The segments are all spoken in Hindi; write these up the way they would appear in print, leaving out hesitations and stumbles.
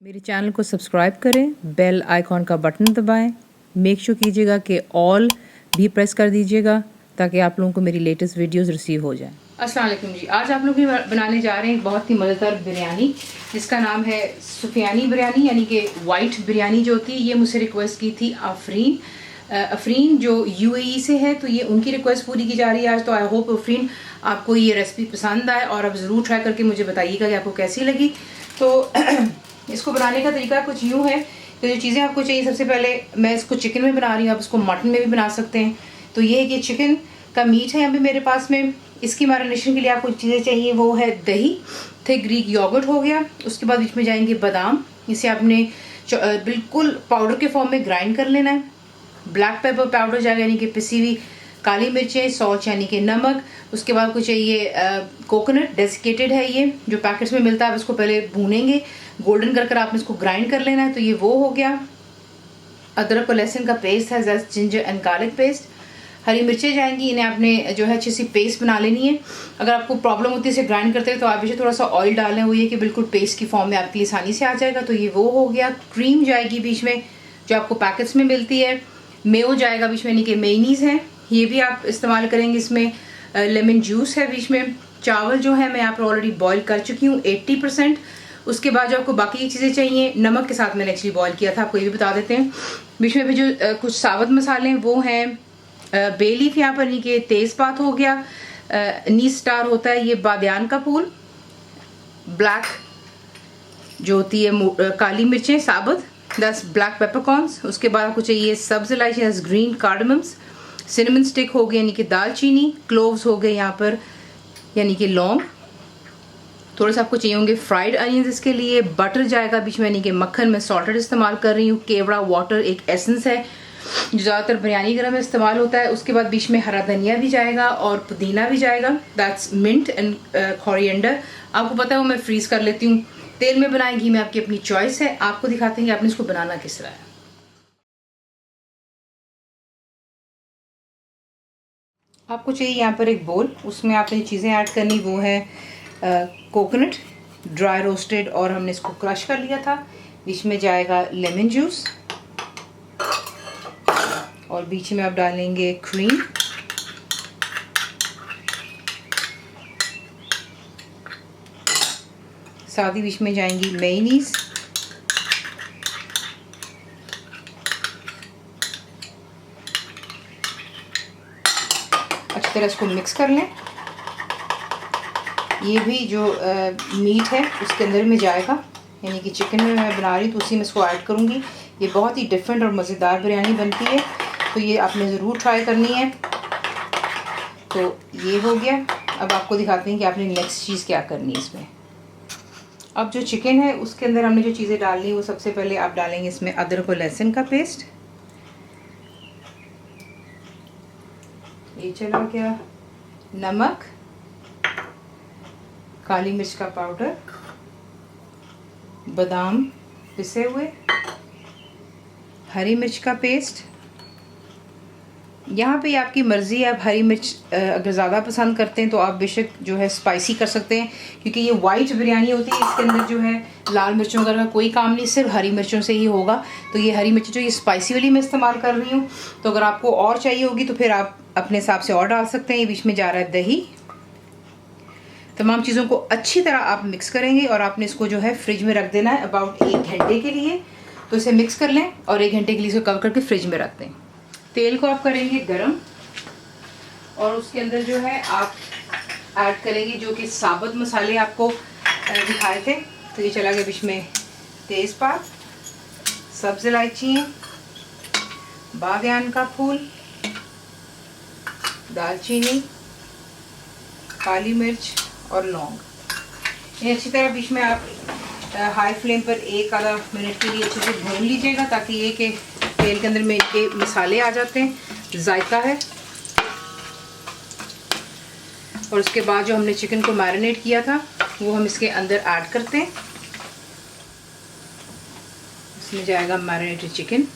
मेरे चैनल को सब्सक्राइब करें, बेल आइकॉन का बटन दबाएं, मेक श्योर कीजिएगा कि ऑल भी प्रेस कर दीजिएगा ताकि आप लोगों को मेरी लेटेस्ट वीडियोस रिसीव हो जाएं। अस्सलाम वालेकुम जी, आज आप लोग भी बनाने जा रहे हैं एक बहुत ही मज़ेदार बिरयानी जिसका नाम है सुफियानी बिरयानी, यानी कि वाइट बिरयानी जो होती है। ये मुझसे रिक्वेस्ट की थी अफरीन जो यूएई से है, तो ये उनकी रिक्वेस्ट पूरी की जा रही है आज। तो आई होप अफरीन आपको ये रेसिपी पसंद आए और आप ज़रूर ट्राई करके मुझे बताइएगा कि आपको कैसी लगी। तो इसको बनाने का तरीका कुछ यूँ है कि जो चीज़ें आपको चाहिए, सबसे पहले मैं इसको चिकन में बना रही हूँ, आप इसको मटन में भी बना सकते हैं। तो ये है कि चिकन का मीट है अभी मेरे पास में। इसकी मैरिनेशन के लिए आपको चीज़ें चाहिए, वो है दही, थिक ग्रीक योगर्ट हो गया। उसके बाद बीच में जाएंगे बादाम, इसे आपने बिल्कुल पाउडर के फॉर्म में ग्राइंड कर लेना है। ब्लैक पेपर पाउडर जाएगा, यानी कि पिसी हुई काली मिर्चें, सॉल्ट यानी कि नमक। उसके बाद कुछ चाहिए कोकोनट, डेसिकेटेड है ये जो पैकेट्स में मिलता है। आप इसको पहले भूनेंगे, गोल्डन कर आपने इसको ग्राइंड कर लेना है। तो ये वो हो गया। अदरक और लहसुन का पेस्ट है, just ginger and garlic paste. हरी मिर्चें जाएंगी, इन्हें आपने जो है अच्छी सी पेस्ट बना लेनी है। अगर आपको प्रॉब्लम होती है इसे ग्राइंड करते हैं तो आप इसे थोड़ा सा ऑयल डालें, वो ये कि बिल्कुल पेस्ट की फॉर्म में आपके लिए आसानी से आ जाएगा। तो ये वो हो गया। क्रीम जाएगी बीच में जो आपको पैकेट्स में मिलती है। मेयो जाएगा बीच में, यानी कि मेयोनीज है, ये भी आप इस्तेमाल करेंगे। इसमें लेमन जूस है बीच में। चावल जो है मैं यहाँ पर ऑलरेडी बॉईल कर चुकी हूँ 80%। उसके बाद जो आपको बाकी की चीज़ें चाहिए, नमक के साथ मैंने एक्चुअली बॉईल किया था, आपको ये भी बता देते हैं। बीच में भी जो कुछ साबुत मसाले हैं वो हैं बे लीफ यहाँ पर, नहीं कि तेज़पात हो गया, नीस स्टार होता है ये बादियान का फूल, ब्लैक जो होती है काली मिर्चें साबुत, 10 ब्लैक पेपरकॉर्न्स। उसके बाद आपको चाहिए सब्ज इलायची, 10 ग्रीन कार्डमम्स, सिनेमन स्टिक हो गए यानी कि दालचीनी, क्लोव्स हो गए यहाँ पर यानी कि लौंग। थोड़े से आपको चाहिए होंगे फ्राइड अनियंस इसके लिए। बटर जाएगा बीच में, यानी कि मक्खन में सॉल्टेड इस्तेमाल कर रही हूँ। केवड़ा वाटर एक एसेंस है जो ज़्यादातर बिरयानी वगैरह में इस्तेमाल होता है। उसके बाद बीच में हरा धनिया भी जाएगा और पुदीना भी जाएगा, दैट्स मिंट एंड कोरिएंडर। आपको पता है वो मैं फ्रीज कर लेती हूँ। तेल में बनाए, घी में, आपकी अपनी चॉइस है। आपको दिखाते हैं कि आपने इसको बनाना किस तरह है। आपको चाहिए यहाँ पर एक बोल, उसमें आपने चीज़ें ऐड करनी, वो है कोकोनट ड्राई रोस्टेड और हमने इसको क्रश कर लिया था। बीच में जाएगा लेमन जूस और बीच में आप डालेंगे क्रीम। साथ ही बीच में जाएंगी मेयोनीज। अच्छी तरह इसको मिक्स कर लें। ये भी जो मीट है उसके अंदर में जाएगा, यानी कि चिकन में मैं बना रही हूँ तो उसी में इसको ऐड करूँगी। ये बहुत ही डिफरेंट और मज़ेदार बिरयानी बनती है, तो ये आपने ज़रूर ट्राई करनी है। तो ये हो गया। अब आपको दिखाते हैं कि आपने नेक्स्ट चीज़ क्या करनी है इसमें। अब जो चिकन है उसके अंदर हमने जो चीज़ें डालनी है, वो सबसे पहले आप डालेंगे इसमें अदरक और लहसुन का पेस्ट, ये चला गया। नमक, काली मिर्च का पाउडर, बादाम पिसे हुए, हरी मिर्च का पेस्ट। यहाँ पे आपकी मर्ज़ी है, आप हरी मिर्च अगर ज़्यादा पसंद करते हैं तो आप बेशक जो है स्पाइसी कर सकते हैं, क्योंकि ये वाइट बिरयानी होती है, इसके अंदर जो है लाल मिर्चों वगैरह का कोई काम नहीं, सिर्फ हरी मिर्चों से ही होगा। तो ये हरी मिर्च जो ये स्पाइसी वाली मैं इस्तेमाल कर रही हूँ। तो अगर आपको और चाहिए होगी तो फिर आप अपने हिसाब से और डाल सकते हैं। ये बीच में जा रहा है दही। तमाम चीज़ों को अच्छी तरह आप मिक्स करेंगे और आपने इसको जो है फ्रिज में रख देना है अबाउट 1 घंटे के लिए। तो इसे मिक्स कर लें और 1 घंटे के लिए इसको कवर करके फ्रिज में रख दें। तेल को आप करेंगे गरम और उसके अंदर जो है आप ऐड करेंगे जो कि साबुत मसाले आपको दिखाए थे। तो ये चला गया बीच में तेज़पात, सब्ज़ इलायची, बादियान का फूल, दालचीनी, काली मिर्च और लौंग। ये अच्छी तरह बीच में आप हाई फ्लेम पर 1 आधा मिनट के लिए अच्छे से भून लीजिएगा, ताकि ये कि तेल के अंदर में के मसाले आ जाते हैं, जायका है। और उसके बाद जो हमने चिकन को मैरिनेट किया था वो हम इसके अंदर ऐड करते हैं। इसमें जाएगा मैरिनेटेड चिकन।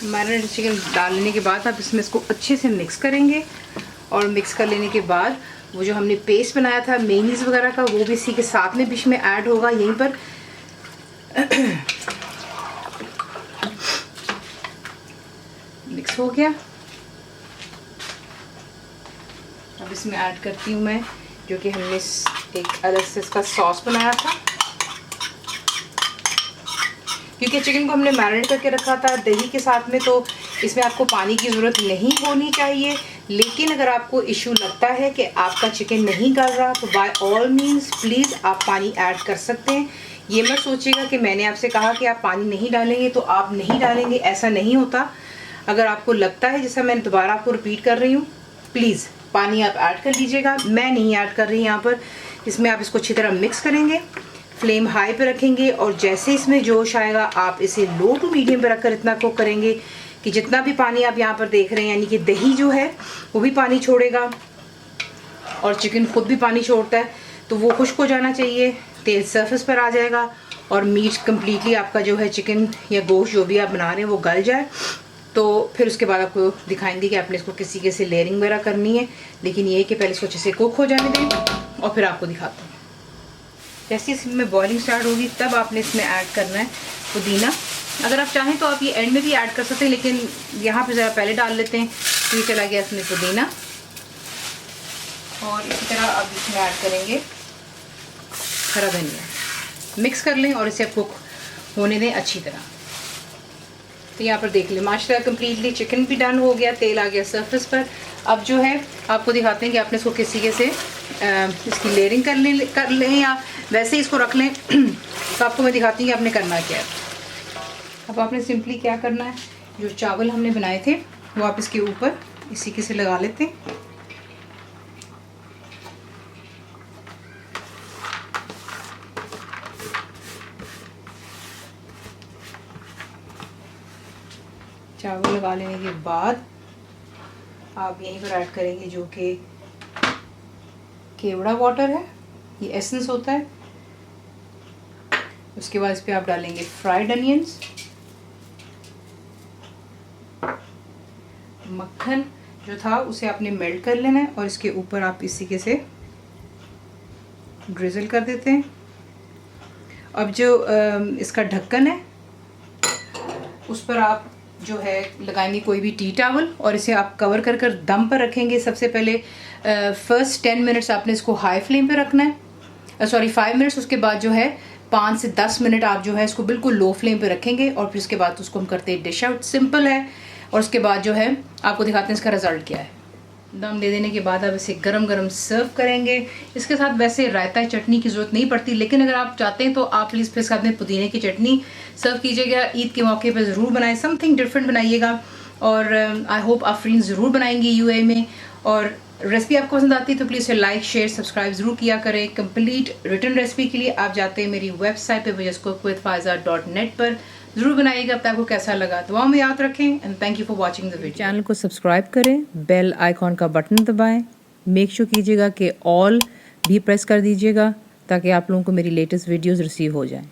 मैरिनेटेड चिकन डालने के बाद आप इसमें इसको अच्छे से मिक्स करेंगे और मिक्स कर लेने के बाद वो जो हमने पेस्ट बनाया था मेयोनीज वगैरह का, वो भी इसी के साथ में बीच में ऐड होगा यहीं पर। मिक्स हो गया। अब इसमें ऐड करती हूँ मैं जो कि हमने एक अलग से इसका सॉस बनाया था, क्योंकि चिकन को हमने मैरिनेट करके रखा था दही के साथ में, तो इसमें आपको पानी की ज़रूरत नहीं होनी चाहिए। लेकिन अगर आपको इशू लगता है कि आपका चिकन नहीं गल रहा, तो बाय ऑल मीन्स प्लीज़ आप पानी ऐड कर सकते हैं। ये मत सोचिएगा कि मैंने आपसे कहा कि आप पानी नहीं डालेंगे तो आप नहीं डालेंगे, ऐसा नहीं होता। अगर आपको लगता है, जैसा मैं दोबारा आपको रिपीट कर रही हूँ, प्लीज़ पानी आप ऐड कर लीजिएगा। मैं नहीं ऐड कर रही यहाँ पर। इसमें आप इसको अच्छी तरह मिक्स करेंगे, फ्लेम हाई पे रखेंगे, और जैसे इसमें जोश आएगा आप इसे लो टू मीडियम पे रखकर इतना कुक करेंगे कि जितना भी पानी आप यहाँ पर देख रहे हैं, यानी कि दही जो है वो भी पानी छोड़ेगा और चिकन खुद भी पानी छोड़ता है, तो वो खुश्क हो जाना चाहिए, तेल सरफेस पर आ जाएगा और मीट कम्प्लीटली आपका जो है चिकन या गोश्त जो भी आप बना रहे हैं वो गल जाए। तो फिर उसके बाद आपको दिखाएंगे कि आपने इसको किसी के से लेयरिंग वगैरह करनी है, लेकिन ये है कि पहले इसको अच्छे से कुक हो जाने दें और फिर आपको दिखाते हैं। जैसे इसमें बॉइलिंग स्टार्ट होगी तब आपने इसमें ऐड करना है पुदीना। अगर आप चाहें तो आप ये एंड में भी ऐड कर सकते हैं, लेकिन यहाँ पे ज़रा पहले डाल लेते हैं। तो ये चला गया इसमें पुदीना, और इसी तरह आप इसमें ऐड करेंगे हरा धनिया। मिक्स कर लें और इसे कुक होने दें अच्छी तरह। तो यहाँ पर देख लें माशाल्लाह कम्प्लीटली चिकन भी डन हो गया, तेल आ गया सरफेस पर। अब जो है आपको दिखाते हैं कि आपने इसको किसी के से इसकी लेयरिंग कर लें या वैसे ही इसको रख लें। तो आपको मैं दिखाती हूँ कि आपने करना क्या है। अब आपने सिंपली क्या करना है, जो चावल हमने बनाए थे वो आप इसके ऊपर इसी के से लगा लेते हैं। चावल लगा लेने के बाद आप यहीं पर ऐड करेंगे जो कि केवड़ा वाटर है, ये एसेंस होता है। उसके बाद इस पर आप डालेंगे फ्राइड अनियंस, मक्खन जो था उसे आपने मेल्ट कर लेना है और इसके ऊपर आप इसी के से ड्रिजल कर देते हैं। अब जो इसका ढक्कन है उस पर आप जो है लगाएंगे कोई भी टी टॉवल और इसे आप कवर कर कर दम पर रखेंगे। सबसे पहले फर्स्ट 10 मिनट्स आपने इसको हाई फ्लेम पे रखना है, सॉरी 5 मिनट्स। उसके बाद जो है 5 से 10 मिनट आप जो है इसको बिल्कुल लो फ्लेम पे रखेंगे और फिर उसके बाद उसको हम करते हैं डिश आउट। सिंपल है। और उसके बाद जो है आपको दिखाते हैं इसका रिजल्ट क्या है। दम दे देने के बाद आप इसे गरम गरम सर्व करेंगे। इसके साथ वैसे रायता चटनी की ज़रूरत नहीं पड़ती, लेकिन अगर आप चाहते हैं तो आप प्लीज़ फिर साथ में पुदीने की चटनी सर्व कीजिएगा। ईद के मौके पर ज़रूर बनाएं, समथिंग डिफरेंट बनाइएगा। और आई होप आप फ्रेंड्स ज़रूर बनाएंगे यूएई में। और रेसिपी आपको पसंद आती है तो प्लीज़ लाइक शेयर सब्सक्राइब ज़रूर किया करें। कंप्लीट रिटर्न रेसिपी के लिए आप जाते हैं मेरी वेबसाइट पे wajascookWithFaiza.net पर। ज़रूर बनाइएगा। अब तक आपको कैसा लगा दुआ में याद रखें and thank you for watching the video. Channel को सब्सक्राइब करें, बेल आइकॉन का बटन दबाएं, मेक श्योर कीजिएगा कि ऑल भी प्रेस कर दीजिएगा ताकि आप लोगों को मेरी लेटेस्ट वीडियोज़ रिसीव हो जाएँ।